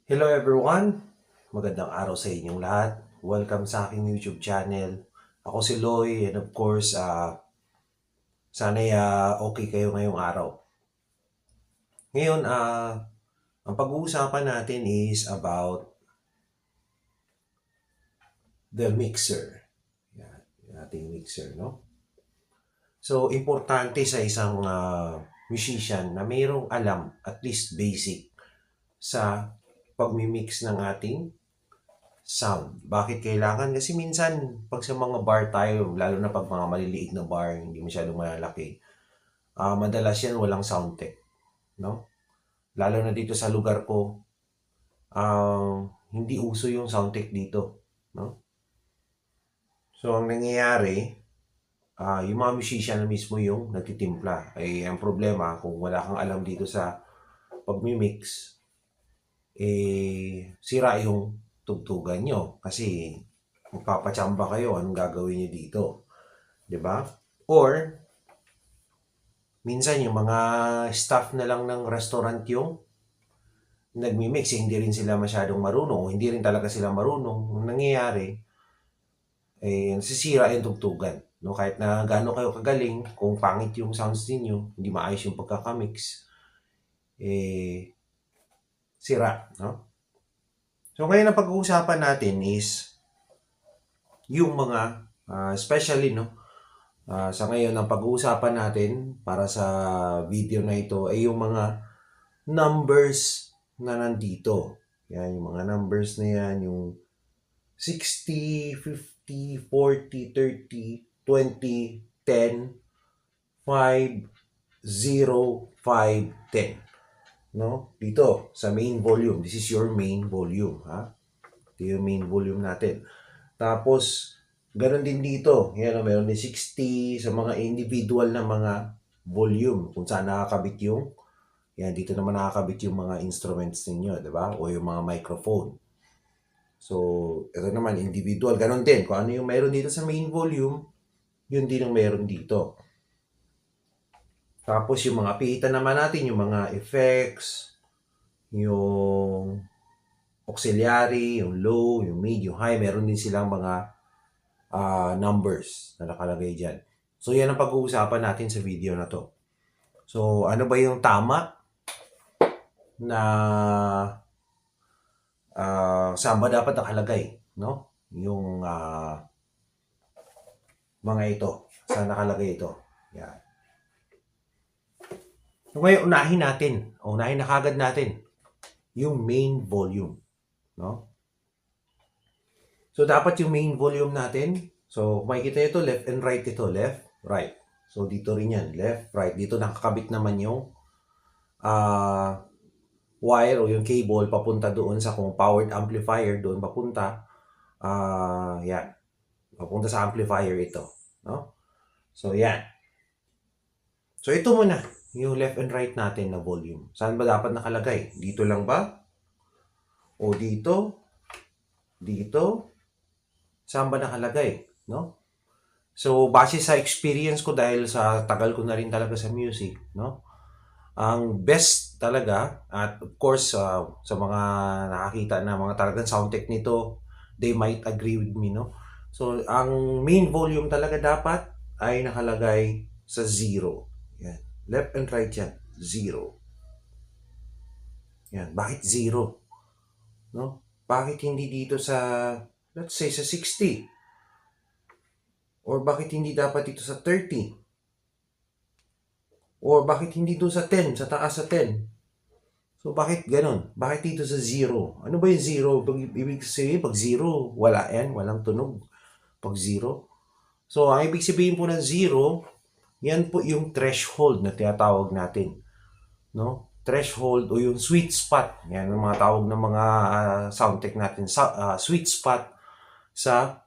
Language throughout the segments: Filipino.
Hello everyone! Magandang araw sa inyong lahat. Welcome sa aking YouTube channel. Ako si Loy and of course, sana'y okay kayo ngayong araw. Ngayon, ang pag-uusapan natin is about the mixer. Yan, yung ating mixer, no? So, importante sa isang musician na mayroong alam, at least basic, sa pagmimix ng ating sound. Bakit kailangan? Kasi minsan, pag sa mga bar tayo, lalo na pag mga maliliit na bar, hindi masyadong malalaki, madalas yan walang sound tech, no? Lalo na dito sa lugar ko, hindi uso yung sound tech dito, no? So, ang nangyayari, yung mga musician na mismo yung nagtitimpla. Ay, ang problema, kung wala kang alam dito sa pagmimix, sira yung tugtugan nyo. Kasi magpapachamba kayo, anong gagawin nyo dito? 'Di ba? Or minsan yung mga staff na lang ng restaurant yung nagmi-mix, hindi rin sila masyadong marunong o hindi rin talaga sila marunong. Ang nangyayari, nasisira yung tugtugan. No? Kahit na gaano kayo kagaling, kung pangit yung sounds ninyo, hindi maayos yung pagkakamix, sira. No? So ngayon ang pag-uusapan natin is yung mga, especially no, sa ngayon, ang pag-uusapan natin para sa video na ito ay yung mga numbers na nandito. Yan, yung mga numbers na yan, yung 60, 50, 40, 30, 20, 10, 5, 0, 5, 10. No? Dito, sa main volume. This is your main volume. Ha? Ito yung main volume natin. Tapos, ganon din dito. Yan, meron din 60 sa mga individual na mga volume. Kung saan nakakabit yung, yan, dito naman nakakabit yung mga instruments ninyo, di ba? O yung mga microphone. So, ito naman, individual. Ganon din. Kung ano yung meron dito sa main volume, yun din ang meron dito. Tapos, yung mga pihitan naman natin, yung mga effects, yung auxiliary, yung low, yung mid, yung high, meron din silang mga numbers na nakalagay dyan. So, yan ang pag-uusapan natin sa video na to. So, ano ba yung tama na saan ba dapat nakalagay, no? Yung mga ito. Saan nakalagay ito? Yan. So, ngayon, unahin na kagad natin yung main volume, no? So, dapat yung main volume natin, so, makikita ito, left and right ito, left, right. So, dito rin yan, left, right. Dito nakakabit naman yung wire o yung cable papunta doon sa kung powered amplifier, doon papunta. Yan. Papunta sa amplifier ito. No? So, yan. So, ito muna, yung left and right natin na volume. Saan ba dapat nakalagay? Dito lang ba? O dito? Dito? Saan ba nakalagay? No? So, base sa experience ko dahil sa tagal ko na rin talaga sa music, no? Ang best talaga, at of course, sa mga nakakita na mga talagang sound tech nito, they might agree with me, no? So, ang main volume talaga dapat ay nakalagay sa 0. Yan. Left and right yan. 0. Yan. Bakit 0? No? Bakit hindi dito sa, let's say, sa 60? Or bakit hindi dapat dito sa 30? Or bakit hindi doon sa 10, sa taas sa 10? So, bakit ganun? Bakit dito sa 0? Ano ba yung 0? Ibig sabihin, pag 0, wala yan. Walang tunog. Pag 0. So, ang ibig sabihin po ng 0, yan po yung threshold na tinatawag natin. No? Threshold o yung sweet spot. Yan ang mga tawag ng mga sound tech natin. Sweet spot sa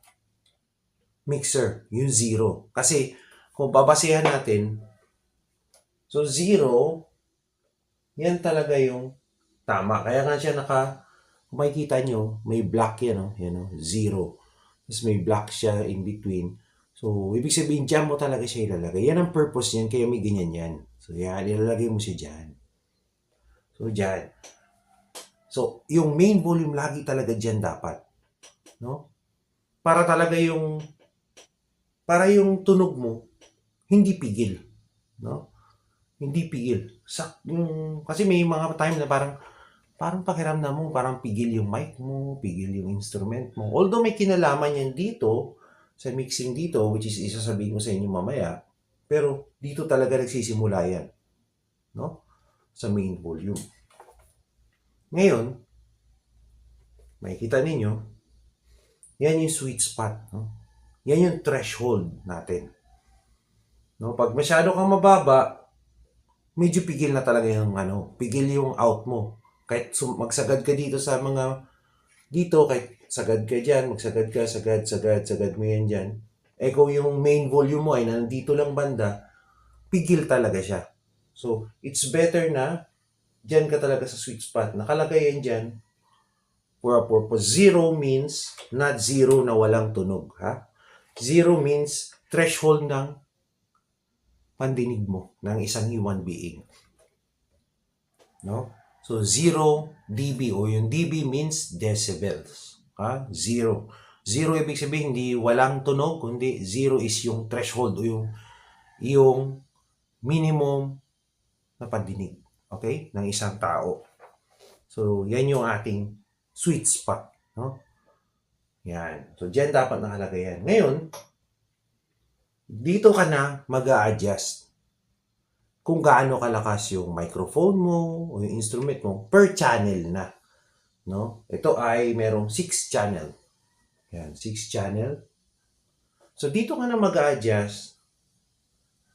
mixer. Yung 0. Kasi, kung babasehan natin, so 0, yan talaga yung tama. Kaya nga siya kung makikita nyo, may black yan, no? Yan, no? 0. Tapos may black siya in between. So, ibig sabihin, dyan mo talaga siya ilalagay. Yan ang purpose niyan, kaya may ganyan yan. So, yan, ilalagay mo siya dyan. So, dyan. So, yung main volume lagi talaga dyan dapat. No? Para talaga yung tunog mo, hindi pigil. No? Hindi pigil. Kasi may mga time na parang pakiramdam mo, parang pigil yung mic mo, pigil yung instrument mo. Although may kinalaman yan dito, sa mixing dito, which is isasabihin ko sa inyo mamaya, pero dito talaga nagsisimula yan. No? Sa main volume. Ngayon, makikita ninyo, yan yung sweet spot. No? Yan yung threshold natin. No? Pag masyado kang mababa, medyo pigil na talaga yung pigil yung out mo. Kahit magsagad ka dito sa mga dito, kahit sagad ka dyan, magsagad ka, sagad mo yan dyan. Eh kung yung main volume mo ay nandito lang banda, pigil talaga siya. So, it's better na dyan ka talaga sa sweet spot. Nakalagay yan dyan for a purpose. Zero means not zero na walang tunog. Ha? Zero means threshold ng pandinig mo ng isang human being. No? So, 0 dB o yung dB means decibels. Ha? Zero. Zero ibig sabihin, hindi walang tunog, kundi zero is yung threshold o yung minimum na pandinig. Okay? Ng isang tao. So, yan yung ating sweet spot. No? Yan. So, dyan dapat nakalagay yan. Ngayon, dito ka na mag-a-adjust kung gaano kalakas yung microphone mo o yung instrument mo per channel na. No? Ito ay merong 6 channel. Yan, 6 channel. So, dito ka na mag-a-adjust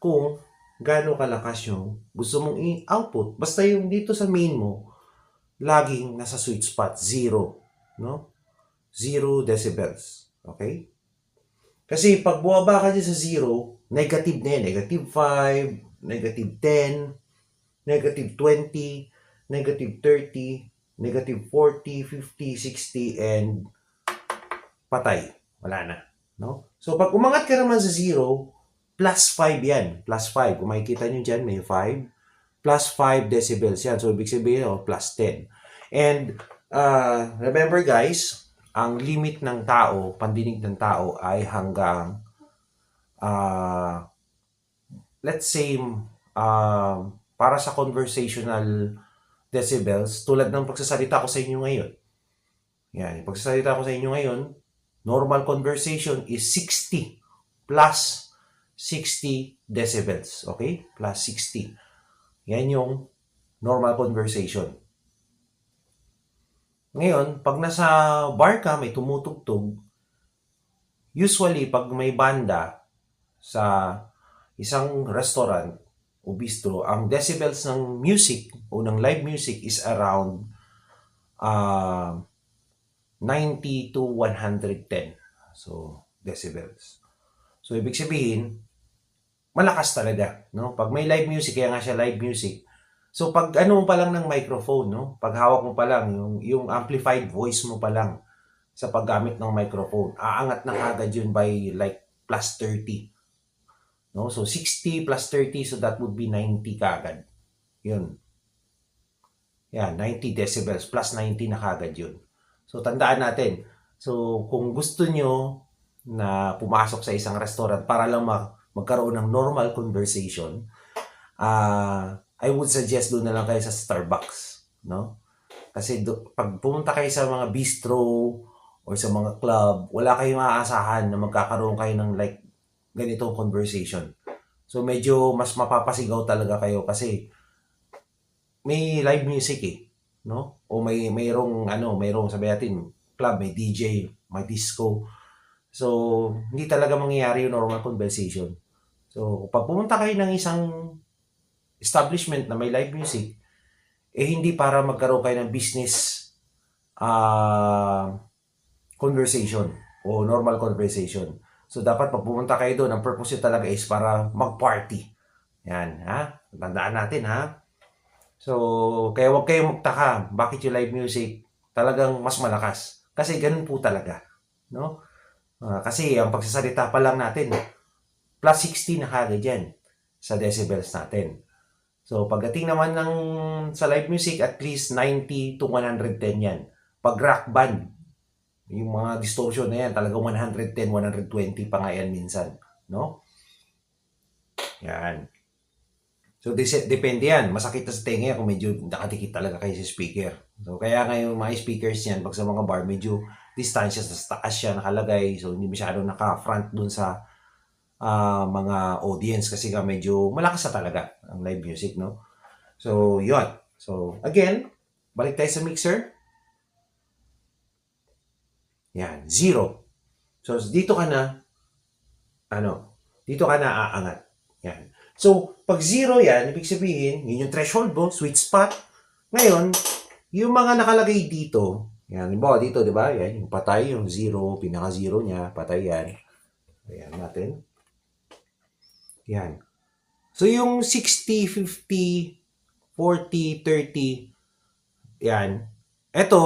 kung gaano kalakas yung gusto mong i-output. Basta yung dito sa main mo, laging nasa sweet spot, 0. No? 0 decibels. Okay? Kasi pag buwaba ka dyan sa 0, negative na yan. Negative 5, negative 10, negative 20, negative 30, negative 40, 50, 60, and patay. Wala na. No? So, pag umangat ka naman sa 0, plus 5 yan. Plus 5. Kung makikita nyo dyan, may 5. Plus 5 decibels yan. So, ibig sabihin, plus 10. And, remember guys, ang limit ng tao, pandinig ng tao ay hanggang let's say para sa conversational decibels, tulad ng pagsasalita ko sa inyo ngayon. Yan, yung pagsasalita ko sa inyo ngayon, normal conversation is 60 plus 60 decibels. Okay? Plus 60. Yan yung normal conversation. Ngayon, pag nasa bar ka, may tumutugtog, usually, pag may banda sa isang restaurant o bistro, ang decibels ng music o ng live music is around 90 to 110. So, decibels. So, ibig sabihin, malakas talaga. No? Pag may live music, kaya nga siya live music. So, pag ano mo pa lang ng microphone, no? Pag hawak mo pa lang, yung amplified voice mo pa lang sa paggamit ng microphone, aangat na kagad yun by like plus 30. No? So, 60 plus 30, so that would be 90 kagad. Yun. Yan, 90 decibels, plus 90 na kagad yun. So, tandaan natin. So, kung gusto nyo na pumasok sa isang restaurant para lang magkaroon ng normal conversation, I would suggest doon na lang kayo sa Starbucks, no? Kasi pag pumunta kayo sa mga bistro or sa mga club, wala kayong maaasahan na magkakaroon kayo ng like ganitong conversation. So medyo mas mapapasigaw talaga kayo kasi may live music no? O mayroong sabi natin, club, may DJ, may disco. So hindi talaga mangyayari yung normal conversation. So pag pumunta kayo ng isang establishment na may live music, hindi para magkaroon kayo ng business conversation o normal conversation. So, dapat pag pumunta kayo doon, ang purpose talaga is para mag-party. Yan, ha? Tandaan natin, ha? So, kaya huwag kayong magtaka. Bakit yung live music talagang mas malakas? Kasi ganun po talaga. No? Kasi ang pagsasalita pa lang natin, plus 60 na kagad yan sa decibels natin. So, pagdating naman sa live music, at least 90 to 110 yan. Pag rock band, yung mga distortion na yan, talagang 110, 120 pa nga yan minsan. No? Yan. So, depende yan. Masakit na sa tenga yan kung medyo nakadikit talaga kayo sa speaker. So, kaya ngayon mga speakers yan, pag sa mga bar, medyo distansya sa taas siya nakalagay. So, hindi masyado naka-front dun sa mga audience kasi nga medyo malakas na talaga ang live music, no? So, yun. So, again, balik tayo sa mixer. Yan, 0. So, dito ka na aangat. Yan. So, pag 0 yan, ibig sabihin, yun yung threshold mo, sweet spot. Ngayon, yung mga nakalagay dito, yan, halimbawa dito, di ba? Yan, yung patay, yung 0, pinaka-0 niya, patay yan. Ayan natin. Yan. So, yung 60, 50, 40, 30, yan. Ito,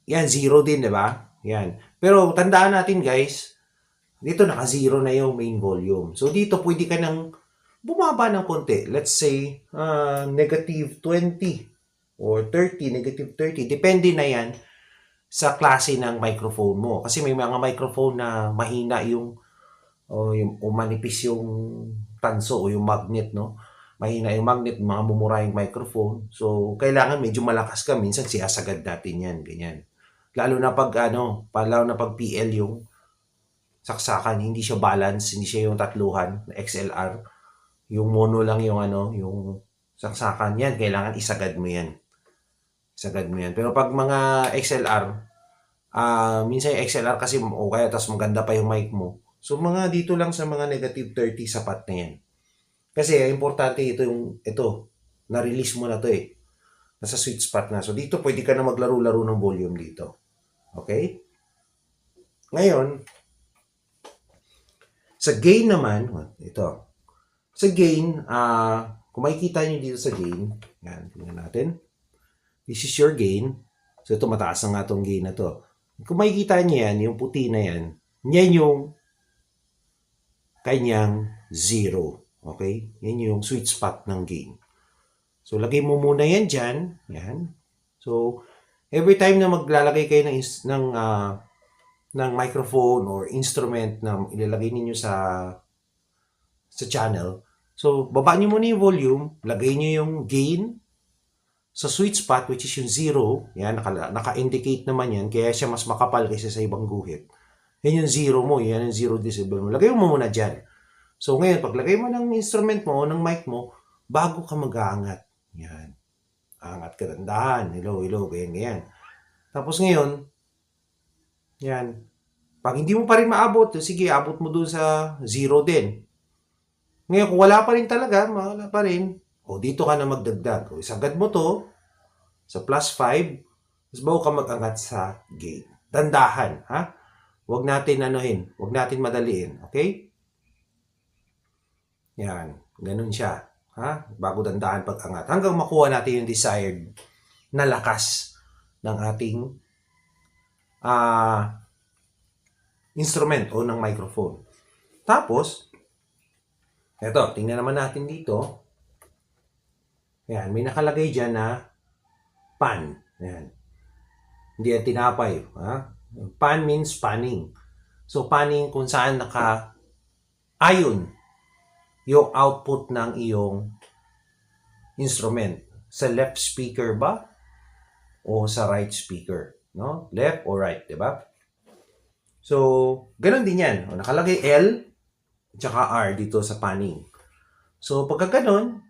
yan, 0 din, di ba? Yan. Pero, tandaan natin, guys, dito naka-0 na yung main volume. So, dito pwede ka nang bumaba ng konti. Let's say, negative 20 or 30, negative 30. Depende na yan sa klase ng microphone mo. Kasi may mga microphone na mahina yung manipis yung tanso o yung magnet, no? Mahina yung magnet, mga mumurahing microphone. So, kailangan medyo malakas ka. Minsan, siyasagad natin yan. Ganyan. Lalo na pag PL yung saksakan, hindi siya balance, hindi siya yung tatluhan, XLR. Yung mono lang yung yung saksakan yan, kailangan isagad mo yan. Isagad mo yan. Pero pag mga XLR, minsan yung XLR kasi kaya tapos maganda pa yung mic mo. So mga dito lang sa mga negative 30 sapat na yan. Kasi importante ito na-release mo na to eh. Nasa sweet spot na. So dito pwede ka na maglaro-laro ng volume dito. Okay? Ngayon, sa gain naman, ito. Sa gain, kung makikita nyo dito sa gain, yan, tingnan natin. This is your gain. So, ito, mataas na nga itong gain na to. Kung makikita nyo yan, yung puti na yan, yan yung kanyang 0. Okay? Yan yung sweet spot ng gain. So, lagay mo muna yan dyan. Yan. So, every time na maglalagay kayo ng microphone or instrument na ilalagay ninyo sa channel. So, baba nyo muna yung volume, lagay nyo yung gain sa sweet spot, which is yung 0. Yan, naka-indicate naman yan, kaya siya mas makapal kaysa sa ibang guhit. Yan yung 0 mo, yan yung 0 decibel mo. Lagay mo muna dyan. So, ngayon, paglagay mo ng instrument mo, ng mic mo, bago ka mag-aangat. Yan. Angat ka, dandahan. Hello, ganyan. Tapos ngayon, yan. Pag hindi mo pa rin maabot, sige, abot mo dun sa 0 din. Ngayon, kung wala pa rin talaga, wala pa rin, dito ka na magdagdag. Isagad mo to sa +5, tapos bago ka mag-angat sa gain. Dandahan, ha? Huwag natin huwag natin madaliin, okay? Yan, ganun siya, ha? Bago dandahan pag-angat. Hanggang makuha natin yung desired na lakas ng ating instrument o ng microphone. Tapos, eto, tingnan naman natin dito. Yan, may nakalagay dyan na pan. Yan. Hindi yan tinapay. Ha? Pan means panning. So, panning kung saan naka-ayon yung output ng iyong instrument. Sa left speaker ba? O sa right speaker? No? Left or right, di ba? So, ganun din yan. Nakalagay L tsaka R dito sa panning. So, pagka ganun,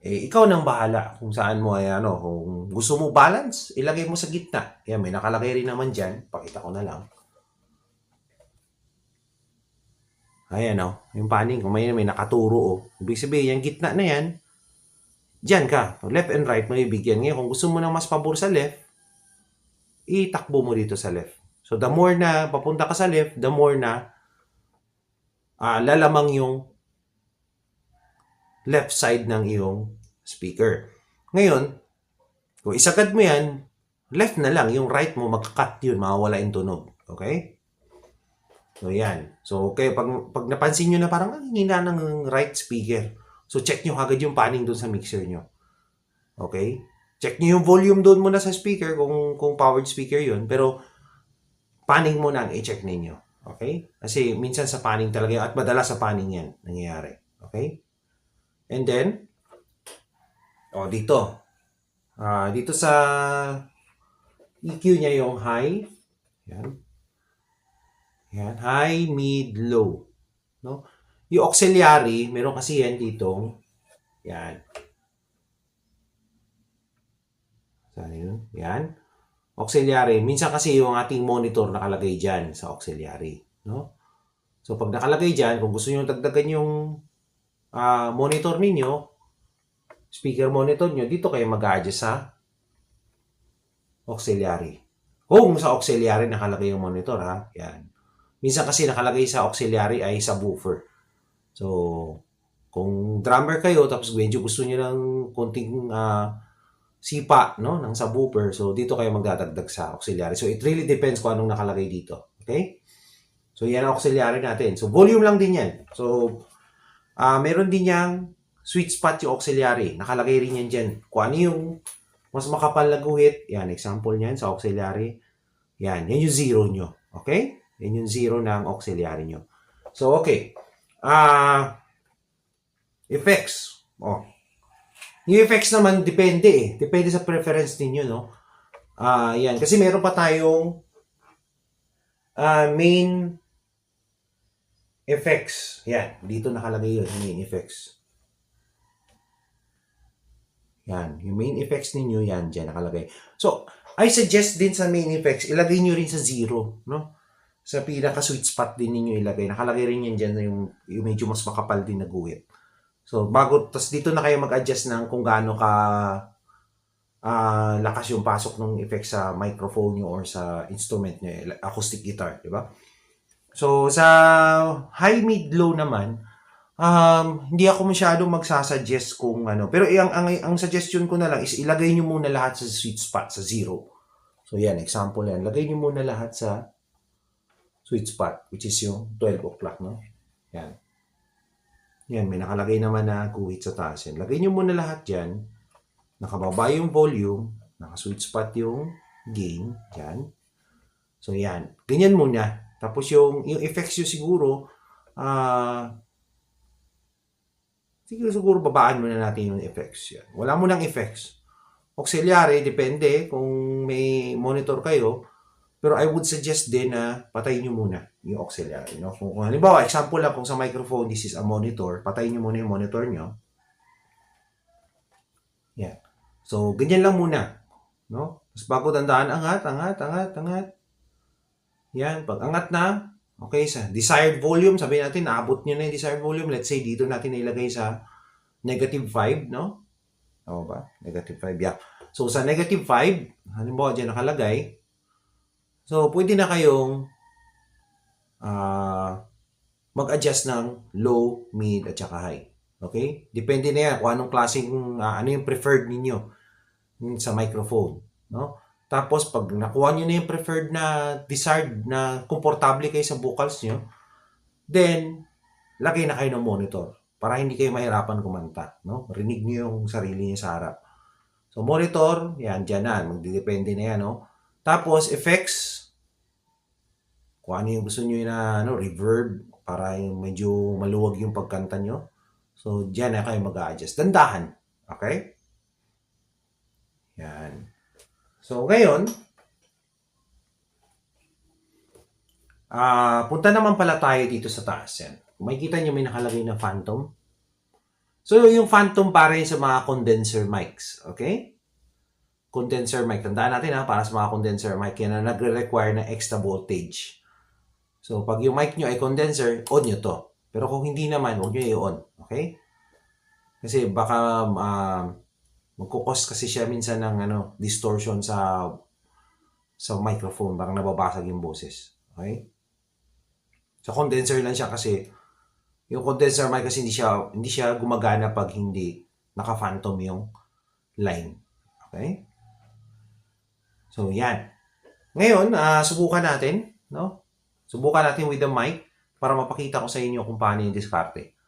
ikaw nang bahala kung saan mo kung gusto mo balance, ilagay mo sa gitna. Yan, may nakalagay rin naman dyan. Pakita ko na lang. Ayan yung panning. Kung may nakaturo Ibig sabihin, yung gitna na yan, dyan ka. Left and right mo ibigyan. Ngayon, kung gusto mo ng mas pabor sa left, itakbo mo dito sa left. So, the more na papunta ka sa left, the more na lalamang yung left side ng iyong speaker. Ngayon, kung isagad mo yan, left na lang. Yung right mo, magka-cut yun. Mawawala yung tunog. Okay? So, yan. So, okay, pag napansin nyo na parang hina ng right speaker. So, check nyo agad yung panning doon sa mixer nyo. Okay? Check nyo yung volume doon muna sa speaker kung powered speaker yun. Pero, panning muna ang i-check ninyo. Okay? Kasi minsan sa panning talaga yun, at madalas sa panning yan nangyayari. Okay? And then, dito. Dito sa EQ niya yung high. Yan. Yan. High, mid, low. No? Yung auxiliary, meron kasi yan ditong yan. Saan yun? Yan. Auxiliary. Minsan kasi yung ating monitor nakalagay dyan sa auxiliary. No? So, pag nakalagay dyan, kung gusto nyo dagdagan yung monitor ninyo, speaker monitor nyo, dito kayo mag-adjust sa auxiliary. Kung sa auxiliary nakalagay yung monitor, ha? Yan. Minsan kasi nakalagay sa auxiliary ay sa woofer. So, kung drummer kayo, tapos medyo gusto nyo ng konting sipa, no, ng subwoofer, so dito kayo magdadagdag sa auxiliary. So, it really depends kung anong nakalagay dito. Okay? So, yan ang auxiliary natin. So, volume lang din yan. So, meron din yang sweet spot yung auxiliary. Nakalagay rin yan dyan. Kung ano yung mas makapal na guhit, yan, example niyan sa auxiliary. Yan yung zero nyo. Okay? Yan yung zero ng auxiliary nyo. So, okay. Effects. Yung effects naman, depende eh. Depende sa preference ninyo, no? Yan. Kasi meron pa tayong main effects. Yan. Dito nakalagay yun, main effects. Yan. Yung main effects ninyo, yan. Dyan nakalagay. So, I suggest din sa main effects, ilagay nyo rin sa zero, no? Sa pinaka-sweet spot din ninyo ilagay. Nakalagay rin yan dyan yung medyo mas makapal din na guhit. So, tas dito na kayo mag-adjust ng kung gaano ka lakas yung pasok ng effect sa microphone nyo or sa instrument nyo, acoustic guitar, di ba? So, sa high, mid, low naman, hindi ako masyadong magsasuggest kung ano. Pero ang suggestion ko na lang is ilagay nyo muna lahat sa sweet spot, sa zero. So, yan, example yan. Lagay nyo muna lahat sa sweet spot, which is yung 12 o'clock, no? Yan. Yan, may nakalagay naman na guhit sa taas yan. Lagay nyo muna lahat dyan. Nakababa yung volume. Naka-sweet spot yung gain. Yan. So, yan. Ganyan muna. Tapos yung effects nyo siguro babaan muna natin yung effects. Yan. Wala mo ng effects. Auxiliary, depende kung may monitor kayo. Pero I would suggest din na patayin nyo muna yung auxiliary. No? Kung halimbawa, example lang, kung sa microphone, this is a monitor, patayin nyo muna yung monitor nyo. Yan. So, ganyan lang muna. No? Tapos bago tandaan, angat. Yan. Pag angat na, okay, sa desired volume, sabihin natin, naabot nyo na yung desired volume. Let's say, dito natin ilagay sa -5, no? Tama ba? -5, yeah. So, sa -5, halimbawa dyan nakalagay, so, pwede na kayong mag-adjust ng low, mid, at saka high. Okay? Depende na yan kung anong klaseng, ano yung preferred ninyo sa microphone. No? Tapos, pag nakuha nyo na yung preferred na desired na komportable kayo sa vocals nyo, then, lagay na kayo ng monitor para hindi kayo mahirapan kumanta. No? Rinig nyo yung sarili nyo sa harap. So, monitor, yan, dyan na. Magdidepende na yan. No? Tapos, effects, kung ano yung gusto nyo na reverb para yung medyo maluwag yung pagkanta nyo. So, dyan na kayo mag-a-adjust. Dandahan. Okay? Yan. So, ngayon, punta naman pala tayo dito sa taas. Yan. Makikita nyo may nakalagay na phantom. So, yung phantom para yun sa mga condenser mics. Okay? Condenser mic. Tandaan natin para sa mga condenser mic yan na nagre-require ng extra voltage. So, pag yung mic nyo ay condenser, on nyo to. Pero kung hindi naman, huwag nyo i-on. Okay? Kasi baka magkukos kasi siya minsan ng distortion sa microphone. Baka nababasag yung boses. Okay? So, condenser lang siya kasi yung condenser mic kasi hindi siya gumagana pag hindi naka-phantom yung line. Okay? So, yan. Ngayon, subukan natin, no? Subukan natin with the mic para mapakita ko sa inyo kung paano yung diskarte.